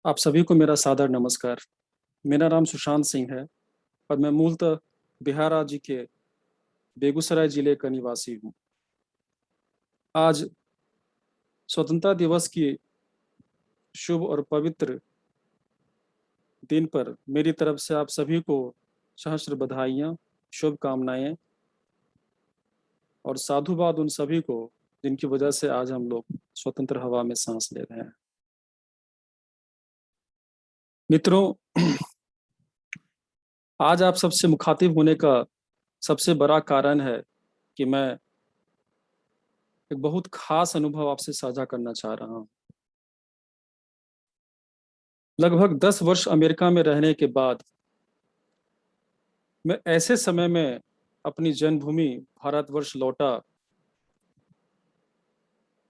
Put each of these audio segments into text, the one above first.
आप सभी को मेरा सादर नमस्कार। मेरा नाम सुशांत सिंह है और मैं मूलतः बिहार राज्य के बेगूसराय जिले का निवासी हूँ। आज स्वतंत्रता दिवस की शुभ और पवित्र दिन पर मेरी तरफ से आप सभी को सहस्त्र बधाइयाँ, शुभकामनाएं और साधुवाद उन सभी को जिनकी वजह से आज हम लोग स्वतंत्र हवा में सांस ले रहे हैं। मित्रों, आज आप सबसे मुखातिब होने का सबसे बड़ा कारण है कि मैं एक बहुत खास अनुभव आपसे साझा करना चाह रहा हूँ। लगभग 10 वर्ष अमेरिका में रहने के बाद मैं ऐसे समय में अपनी जन्मभूमि भारतवर्ष लौटा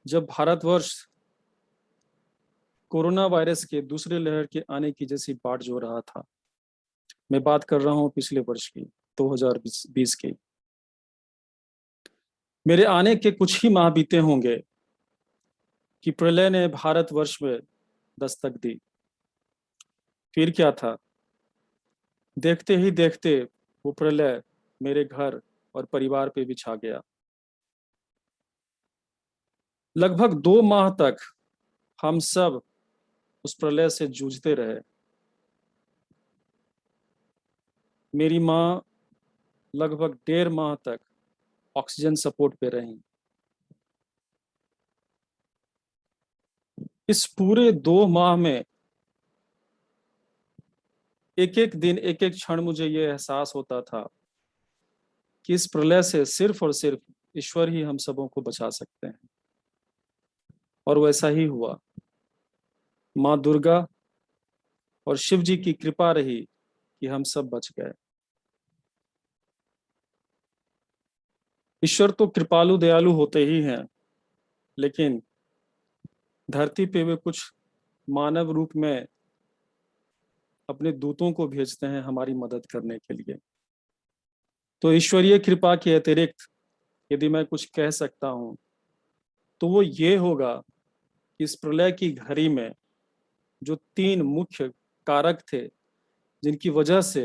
जब भारतवर्ष कोरोना वायरस के दूसरे लहर के आने की जैसी बाट जो रहा था। मैं बात कर रहा हूँ पिछले वर्ष की, 2020 की। मेरे आने के कुछ ही माह बीते होंगे कि प्रलय ने भारतवर्ष में दस्तक दी। फिर क्या था, देखते ही देखते वो प्रलय मेरे घर और परिवार पे भी छा गया। लगभग 2 माह तक हम सब उस प्रलय से जूझते रहे। मेरी माँ लगभग 1.5 माह तक ऑक्सीजन सपोर्ट पे रही। इस पूरे 2 माह में एक एक दिन, एक एक क्षण मुझे ये एहसास होता था कि इस प्रलय से सिर्फ और सिर्फ ईश्वर ही हम सबों को बचा सकते हैं। और वैसा ही हुआ। माँ दुर्गा और शिव जी की कृपा रही कि हम सब बच गए। ईश्वर तो कृपालु दयालु होते ही हैं, लेकिन धरती पे वे कुछ मानव रूप में अपने दूतों को भेजते हैं हमारी मदद करने के लिए। तो ईश्वरीय कृपा के अतिरिक्त यदि मैं कुछ कह सकता हूँ तो वो ये होगा कि इस प्रलय की घड़ी में जो 3 मुख्य कारक थे जिनकी वजह से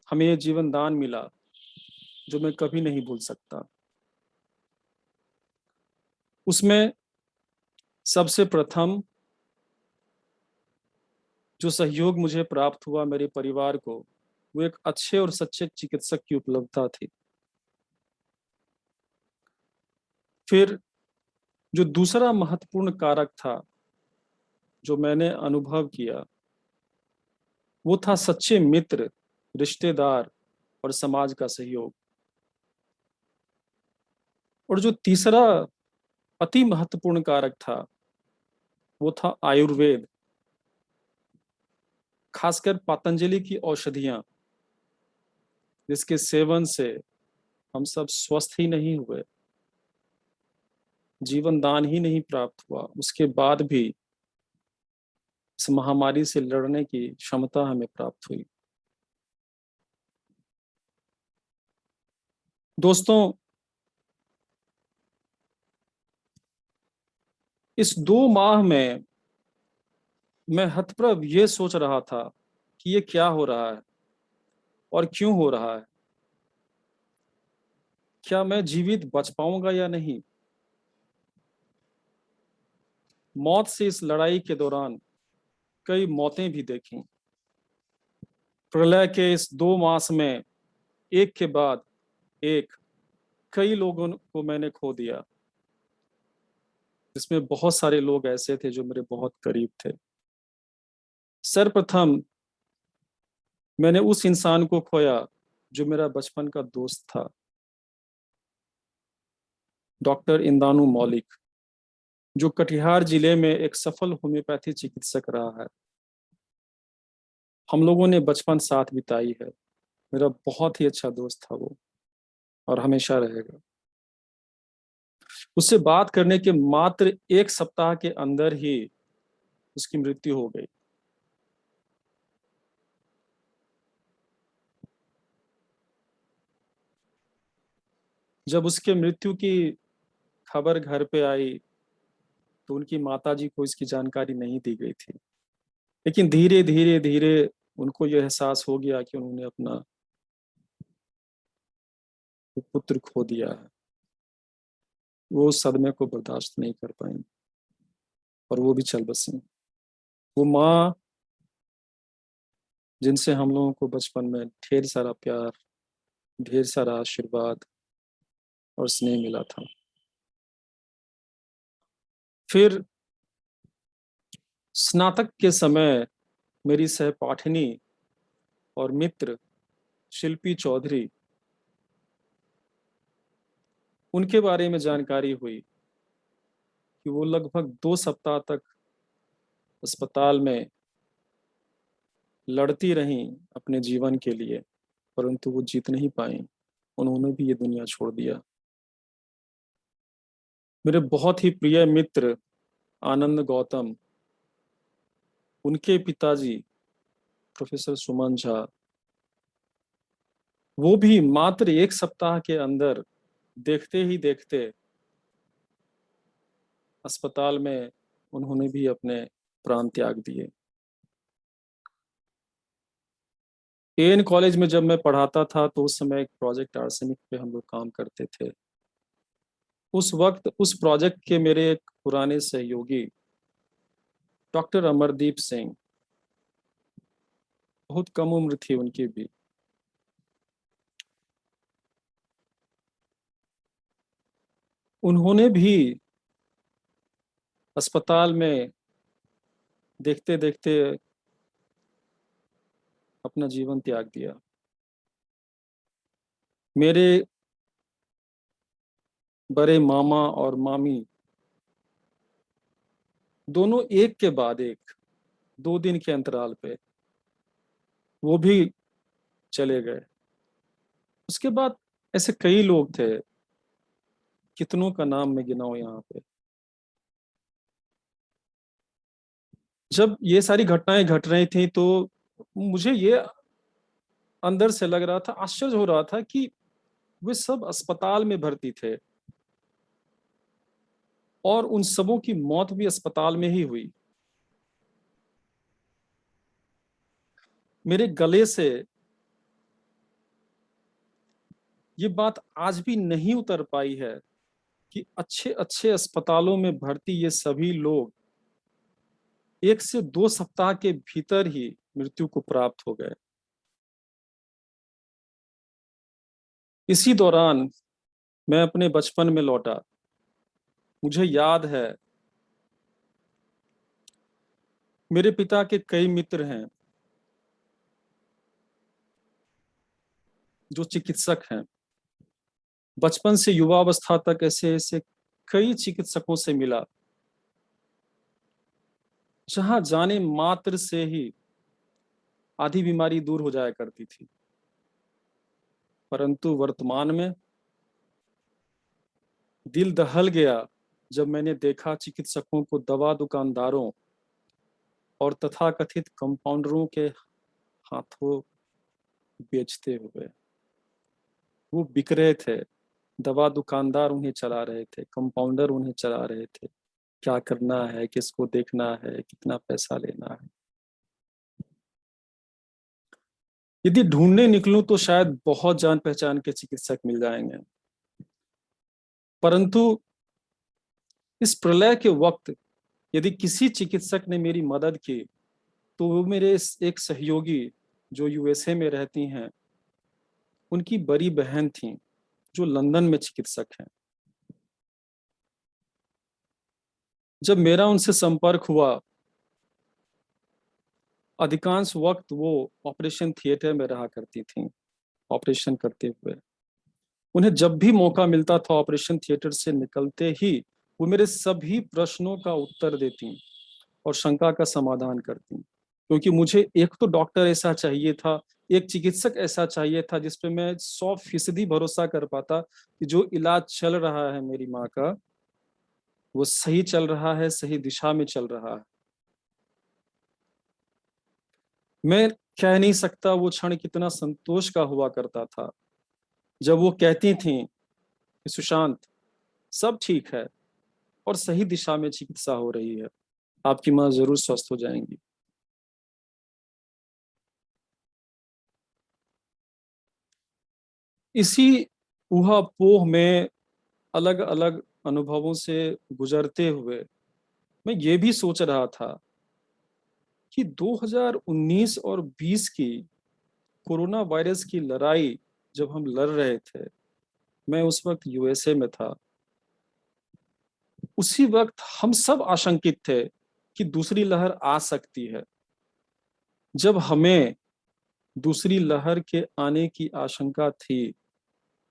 हमें ये जीवन दान मिला, जो मैं कभी नहीं भूल सकता। उसमें सबसे प्रथम जो सहयोग मुझे प्राप्त हुआ मेरे परिवार को, वो एक अच्छे और सच्चे चिकित्सक की उपलब्धता थी। फिर जो दूसरा महत्वपूर्ण कारक था जो मैंने अनुभव किया, वो था सच्चे मित्र, रिश्तेदार और समाज का सहयोग। और जो तीसरा अति महत्वपूर्ण कारक था वो था आयुर्वेद, खासकर पतंजलि की औषधियां, जिसके सेवन से हम सब स्वस्थ ही नहीं हुए, जीवन दान ही नहीं प्राप्त हुआ, उसके बाद भी इस महामारी से लड़ने की क्षमता हमें प्राप्त हुई। दोस्तों, इस 2 माह में मैं हतप्रभ ये सोच रहा था कि ये क्या हो रहा है और क्यों हो रहा है। क्या मैं जीवित बच पाऊंगा या नहीं। मौत से इस लड़ाई के दौरान कई मौतें भी देखी। प्रलय के इस 2 मास में एक के बाद एक कई लोगों को मैंने खो दिया, जिसमें बहुत सारे लोग ऐसे थे जो मेरे बहुत करीब थे। सर्वप्रथम मैंने उस इंसान को खोया जो मेरा बचपन का दोस्त था, डॉक्टर इंदानु मौलिक, जो कटिहार जिले में एक सफल होम्योपैथी चिकित्सक रहा है। हम लोगों ने बचपन साथ बिताई है। मेरा बहुत ही अच्छा दोस्त था वो, और हमेशा रहेगा। उससे बात करने के मात्र 1 सप्ताह के अंदर ही उसकी मृत्यु हो गई। जब उसके मृत्यु की खबर घर पे आई तो उनकी माताजी को इसकी जानकारी नहीं दी गई थी। लेकिन धीरे धीरे धीरे उनको यह एहसास हो गया कि उन्होंने अपना पुत्र खो दिया है। वो उस सदमे को बर्दाश्त नहीं कर पाई और वो भी चल बसी। वो माँ जिनसे हम लोगों को बचपन में ढेर सारा प्यार, ढेर सारा आशीर्वाद और स्नेह मिला था। फिर स्नातक के समय मेरी सहपाठिनी और मित्र शिल्पी चौधरी, उनके बारे में जानकारी हुई कि वो लगभग 2 सप्ताह तक अस्पताल में लड़ती रहीं अपने जीवन के लिए, परंतु वो जीत नहीं पाई। उन्होंने भी ये दुनिया छोड़ दिया। मेरे बहुत ही प्रिय मित्र आनंद गौतम, उनके पिताजी प्रोफेसर सुमन झा, वो भी मात्र 1 सप्ताह के अंदर देखते ही देखते अस्पताल में उन्होंने भी अपने प्राण त्याग दिए। एएन कॉलेज में जब मैं पढ़ाता था तो उस समय एक प्रोजेक्ट आर्सेनिक पे हम लोग काम करते थे। उस वक्त उस प्रोजेक्ट के मेरे एक पुराने सहयोगी डॉक्टर अमरदीप सिंह, बहुत कम उम्र थी उनकी भी, उन्होंने भी अस्पताल में देखते देखते अपना जीवन त्याग दिया। मेरे बड़े मामा और मामी दोनों एक के बाद एक 2 दिन के अंतराल पे वो भी चले गए। उसके बाद ऐसे कई लोग थे, कितनों का नाम मैं गिनाऊं यहाँ पे। जब ये सारी घटनाएं घट रही थी तो मुझे ये अंदर से लग रहा था, आश्चर्य हो रहा था कि वे सब अस्पताल में भर्ती थे और उन सबों की मौत भी अस्पताल में ही हुई। मेरे गले से ये बात आज भी नहीं उतर पाई है कि अच्छे अच्छे अस्पतालों में भर्ती ये सभी लोग 1 से 2 सप्ताह के भीतर ही मृत्यु को प्राप्त हो गए। इसी दौरान मैं अपने बचपन में लौटा। मुझे याद है, मेरे पिता के कई मित्र हैं जो चिकित्सक हैं। बचपन से युवावस्था तक ऐसे ऐसे कई चिकित्सकों से मिला, जहां जाने मात्र से ही आधी बीमारी दूर हो जाया करती थी। परंतु वर्तमान में दिल दहल गया जब मैंने देखा चिकित्सकों को दवा दुकानदारों और तथाकथित कंपाउंडरों के हाथों बेचते हुए। वो बिक रहे थे, दवा दुकानदार उन्हें चला रहे थे, कंपाउंडर उन्हें चला रहे थे। क्या करना है, किसको देखना है, कितना पैसा लेना है। यदि ढूंढने निकलूं तो शायद बहुत जान पहचान के चिकित्सक मिल जाएंगे, परंतु इस प्रलय के वक्त यदि किसी चिकित्सक ने मेरी मदद की तो वो मेरे एक सहयोगी जो यूएसए में रहती हैं, उनकी बड़ी बहन थी जो लंदन में चिकित्सक हैं। जब मेरा उनसे संपर्क हुआ, अधिकांश वक्त वो ऑपरेशन थिएटर में रहा करती थी ऑपरेशन करते हुए। उन्हें जब भी मौका मिलता था ऑपरेशन थिएटर से निकलते ही वो मेरे सभी प्रश्नों का उत्तर देती और शंका का समाधान करती। क्योंकि मुझे एक तो डॉक्टर ऐसा चाहिए था, एक चिकित्सक ऐसा चाहिए था जिस पे मैं 100% भरोसा कर पाता कि जो इलाज चल रहा है मेरी माँ का, वो सही चल रहा है, सही दिशा में चल रहा है। मैं कह नहीं सकता वो क्षण कितना संतोष का हुआ करता था जब वो कहती थी कि सुशांत, सब ठीक है और सही दिशा में चिकित्सा हो रही है, आपकी माँ जरूर स्वस्थ हो जाएंगी। इसी ऊहापोह में अलग अलग अनुभवों से गुजरते हुए मैं ये भी सोच रहा था कि 2019 और 20 की कोरोना वायरस की लड़ाई जब हम लड़ रहे थे, मैं उस वक्त यूएसए में था। उसी वक्त हम सब आशंकित थे कि दूसरी लहर आ सकती है। जब हमें दूसरी लहर के आने की आशंका थी,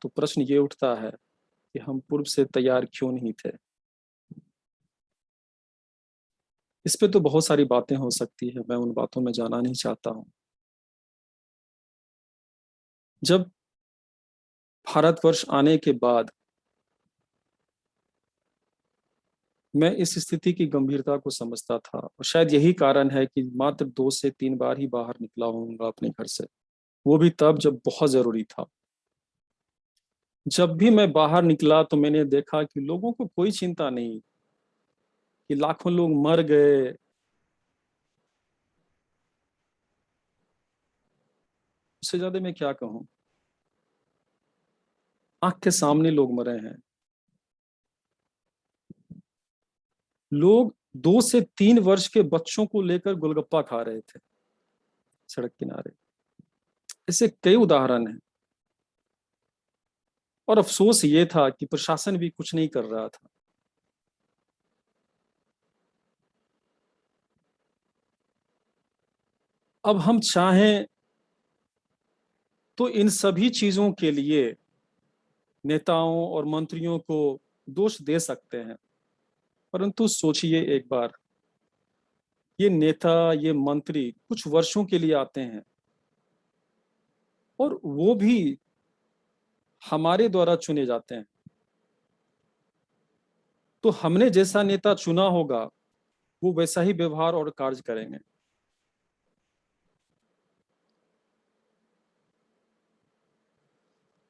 तो प्रश्न ये उठता है कि हम पूर्व से तैयार क्यों नहीं थे। इस पे तो बहुत सारी बातें हो सकती है, मैं उन बातों में जाना नहीं चाहता हूँ। जब भारतवर्ष आने के बाद मैं इस स्थिति की गंभीरता को समझता था, और शायद यही कारण है कि मात्र 2 से 3 बार ही बाहर निकला होऊंगा अपने घर से, वो भी तब जब बहुत जरूरी था। जब भी मैं बाहर निकला तो मैंने देखा कि लोगों को कोई चिंता नहीं, कि लाखों लोग मर गए। उससे ज्यादा मैं क्या कहूँ, आंख के सामने लोग मरे हैं। लोग 2 से 3 वर्ष के बच्चों को लेकर गोलगप्पा खा रहे थे सड़क किनारे। ऐसे कई उदाहरण हैं। और अफसोस ये था कि प्रशासन भी कुछ नहीं कर रहा था। अब हम चाहें तो इन सभी चीजों के लिए नेताओं और मंत्रियों को दोष दे सकते हैं, परंतु सोचिए एक बार, ये नेता, ये मंत्री कुछ वर्षों के लिए आते हैं, और वो भी हमारे द्वारा चुने जाते हैं। तो हमने जैसा नेता चुना होगा, वो वैसा ही व्यवहार और कार्य करेंगे।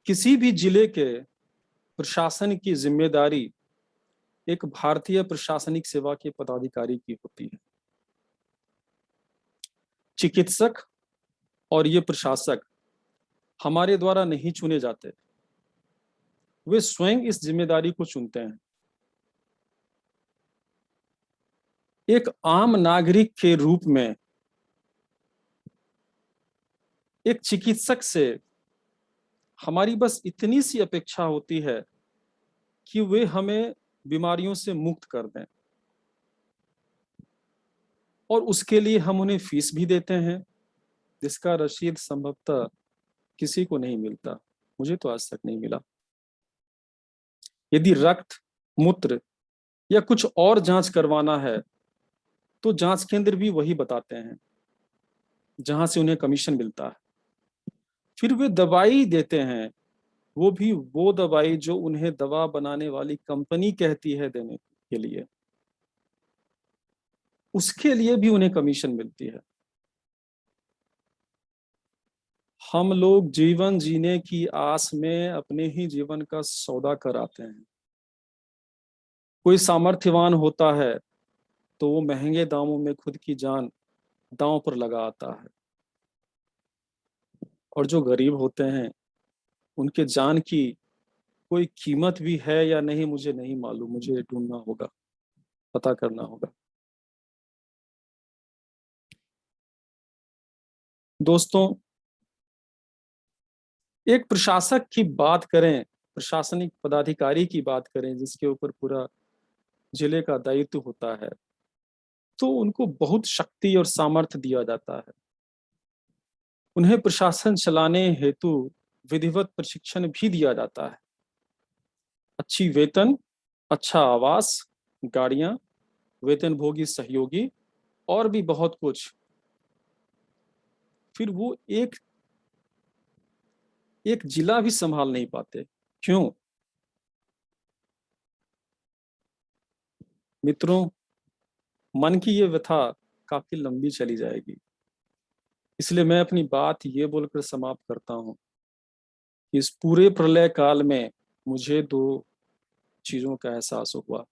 किसी भी जिले के प्रशासन की जिम्मेदारी एक भारतीय प्रशासनिक सेवा के पदाधिकारी की होती है। चिकित्सक और ये प्रशासक हमारे द्वारा नहीं चुने जाते, वे स्वयं इस जिम्मेदारी को चुनते हैं। एक आम नागरिक के रूप में एक चिकित्सक से हमारी बस इतनी सी अपेक्षा होती है कि वे हमें बीमारियों से मुक्त कर दें, और उसके लिए हम उन्हें फीस भी देते हैं, जिसका रसीद संभवतः किसी को नहीं मिलता। मुझे तो आज तक नहीं मिला। यदि रक्त, मूत्र या कुछ और जांच करवाना है, तो जांच केंद्र भी वही बताते हैं जहां से उन्हें कमीशन मिलता है। फिर वे दवाई देते हैं, वो भी वो दवाई जो उन्हें दवा बनाने वाली कंपनी कहती है देने के लिए, उसके लिए भी उन्हें कमीशन मिलती है। हम लोग जीवन जीने की आस में अपने ही जीवन का सौदा कराते हैं। कोई सामर्थ्यवान होता है तो वो महंगे दामों में खुद की जान दांव पर लगा आता है, और जो गरीब होते हैं उनके जान की कोई कीमत भी है या नहीं मुझे नहीं मालूम। मुझे ढूंढना होगा, पता करना होगा। दोस्तों, एक प्रशासक की बात करें, प्रशासनिक पदाधिकारी की बात करें जिसके ऊपर पूरा जिले का दायित्व होता है, तो उनको बहुत शक्ति और सामर्थ्य दिया जाता है। उन्हें प्रशासन चलाने हेतु विधिवत प्रशिक्षण भी दिया जाता है। अच्छी वेतन, अच्छा आवास, गाड़ियां, वेतनभोगी सहयोगी, और भी बहुत कुछ। फिर वो एक एक जिला भी संभाल नहीं पाते। क्यों? मित्रों, मन की ये व्यथा काफी लंबी चली जाएगी, इसलिए मैं अपनी बात ये बोलकर समाप्त करता हूं कि इस पूरे प्रलय काल में मुझे 2 चीजों का एहसास हुआ।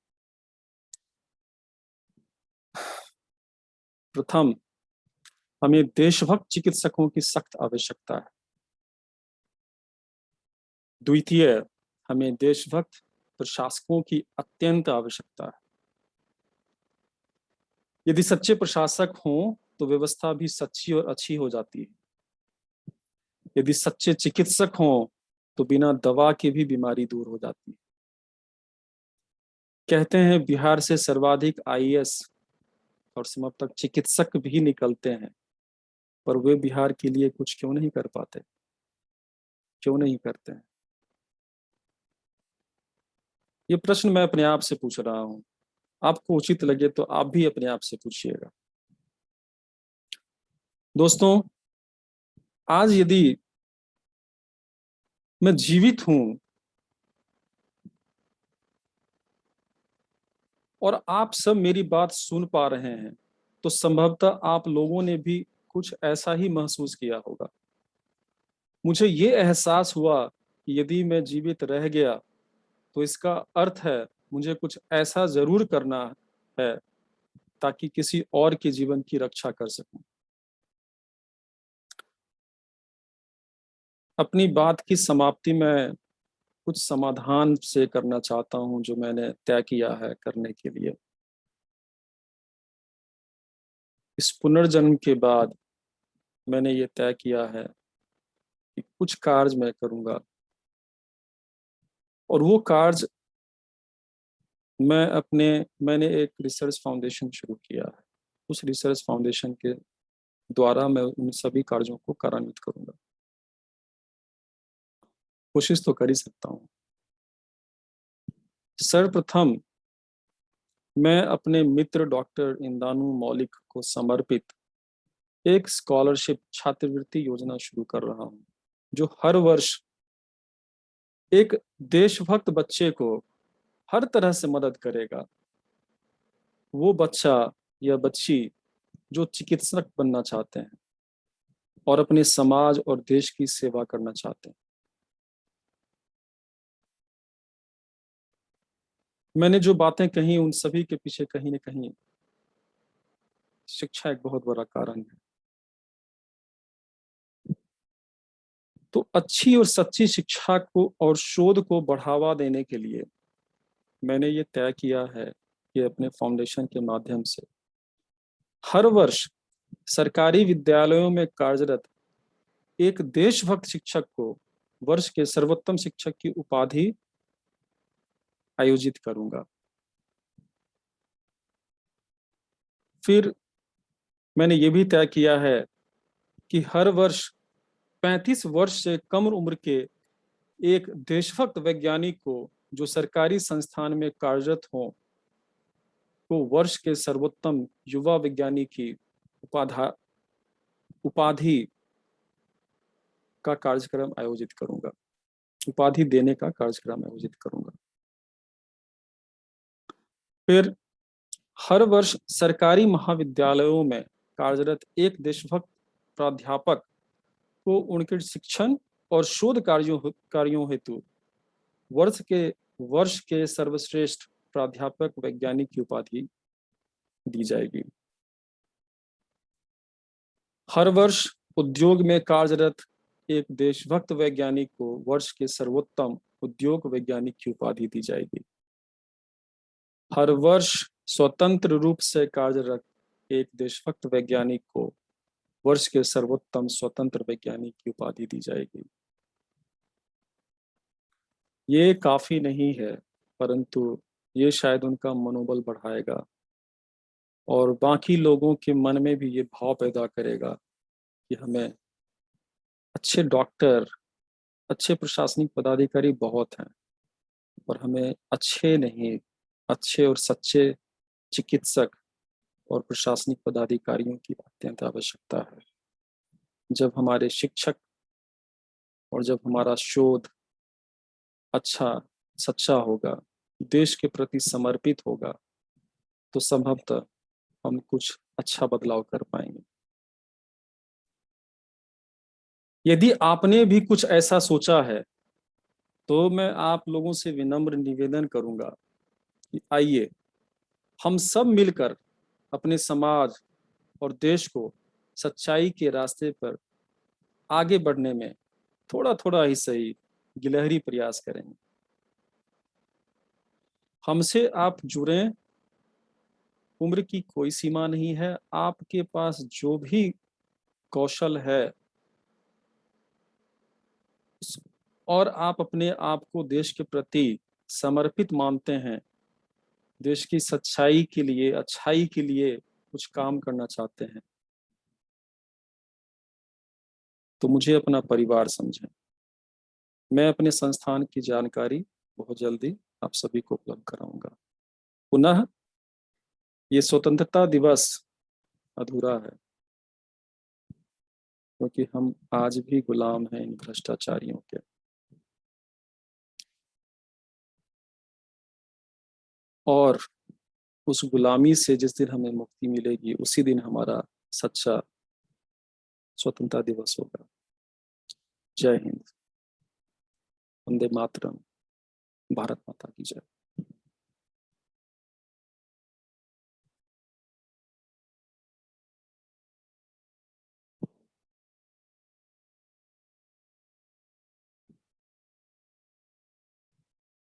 प्रथम, हमें देशभक्त चिकित्सकों की सख्त आवश्यकता है। द्वितीय, हमें देशभक्त प्रशासकों की अत्यंत आवश्यकता है। यदि सच्चे प्रशासक हों तो व्यवस्था भी सच्ची और अच्छी हो जाती है। यदि सच्चे चिकित्सक हों तो बिना दवा के भी बीमारी दूर हो जाती है। कहते हैं बिहार से सर्वाधिक आईएएस और समाप्त तक चिकित्सक भी निकलते हैं, पर वे बिहार के लिए कुछ क्यों नहीं कर पाते? क्यों नहीं करते हैं? ये प्रश्न मैं अपने आप से पूछ रहा हूं। आपको उचित लगे तो आप भी अपने आप से पूछिएगा। दोस्तों, आज यदि मैं जीवित हूं और आप सब मेरी बात सुन पा रहे हैं, तो संभवतः आप लोगों ने भी कुछ ऐसा ही महसूस किया होगा। मुझे ये एहसास हुआ कि यदि मैं जीवित रह गया तो इसका अर्थ है मुझे कुछ ऐसा जरूर करना है ताकि किसी और के जीवन की रक्षा कर सकूं। अपनी बात की समाप्ति में कुछ समाधान से करना चाहता हूं जो मैंने तय किया है करने के लिए। इस पुनर्जन्म के बाद मैंने ये तय किया है कि कुछ कार्य मैं करूंगा, और वो कार्य मैंने एक रिसर्च फाउंडेशन शुरू किया है। उस रिसर्च फाउंडेशन के द्वारा मैं उन सभी कार्यों को कार्यान्वित करूंगा। कोशिश तो कर ही सकता हूँ। सर्वप्रथम मैं अपने मित्र डॉक्टर इंदानु मौलिक को समर्पित एक स्कॉलरशिप छात्रवृत्ति योजना शुरू कर रहा हूँ, जो हर वर्ष एक देशभक्त बच्चे को हर तरह से मदद करेगा। वो बच्चा या बच्ची जो चिकित्सक बनना चाहते हैं और अपने समाज और देश की सेवा करना चाहते हैं। मैंने जो बातें कही उन सभी के पीछे कहीं न कहीं शिक्षा एक बहुत बड़ा कारण है। तो अच्छी और सच्ची शिक्षा को और शोध को बढ़ावा देने के लिए मैंने ये तय किया है कि अपने फाउंडेशन के माध्यम से हर वर्ष सरकारी विद्यालयों में कार्यरत एक देशभक्त शिक्षक को वर्ष के सर्वोत्तम शिक्षक की उपाधि आयोजित करूंगा। फिर मैंने ये भी तय किया है कि हर वर्ष 35 वर्ष से कम उम्र के एक देशभक्त वैज्ञानिक को जो सरकारी संस्थान में कार्यरत हो को वर्ष के सर्वोत्तम युवा वैज्ञानिक की उपाधि का कार्यक्रम आयोजित करूंगा। उपाधि देने का कार्यक्रम आयोजित करूंगा। फिर हर वर्ष सरकारी महाविद्यालयों में कार्यरत एक देशभक्त प्राध्यापक को उनके शिक्षण और शोध कार्यों हेतु वर्ष के सर्वश्रेष्ठ प्राध्यापक वैज्ञानिक की उपाधि दी जाएगी। हर वर्ष उद्योग में कार्यरत एक देशभक्त वैज्ञानिक को वर्ष के सर्वोत्तम उद्योग वैज्ञानिक की उपाधि दी जाएगी। हर वर्ष स्वतंत्र रूप से कार्यरत एक देशभक्त वैज्ञानिक को वर्ष के सर्वोत्तम स्वतंत्र वैज्ञानिक की उपाधि दी जाएगी। ये काफी नहीं है, परंतु ये शायद उनका मनोबल बढ़ाएगा और बाकी लोगों के मन में भी ये भाव पैदा करेगा कि हमें अच्छे डॉक्टर, अच्छे प्रशासनिक पदाधिकारी बहुत हैं, पर हमें अच्छे नहीं, अच्छे और सच्चे चिकित्सक और प्रशासनिक पदाधिकारियों की अत्यंत आवश्यकता है। जब हमारे शिक्षक और जब हमारा शोध अच्छा, सच्चा होगा, देश के प्रति समर्पित होगा, तो संभवतः हम कुछ अच्छा बदलाव कर पाएंगे। यदि आपने भी कुछ ऐसा सोचा है तो मैं आप लोगों से विनम्र निवेदन करूंगा कि आइए हम सब मिलकर अपने समाज और देश को सच्चाई के रास्ते पर आगे बढ़ने में थोड़ा थोड़ा ही सही गिलहरी प्रयास करेंगे। हमसे आप जुड़ें, उम्र की कोई सीमा नहीं है। आपके पास जो भी कौशल है और आप अपने आप को देश के प्रति समर्पित मानते हैं, देश की सच्चाई के लिए, अच्छाई के लिए कुछ काम करना चाहते हैं, तो मुझे अपना परिवार समझें। मैं अपने संस्थान की जानकारी बहुत जल्दी आप सभी को उपलब्ध कराऊंगा। पुनः ये स्वतंत्रता दिवस अधूरा है, क्योंकि हम आज भी गुलाम हैं इन भ्रष्टाचारियों के। और उस गुलामी से जिस दिन हमें मुक्ति मिलेगी, उसी दिन हमारा सच्चा स्वतंत्रता दिवस होगा। जय हिंद, वंदे मातरम, भारत माता की जय।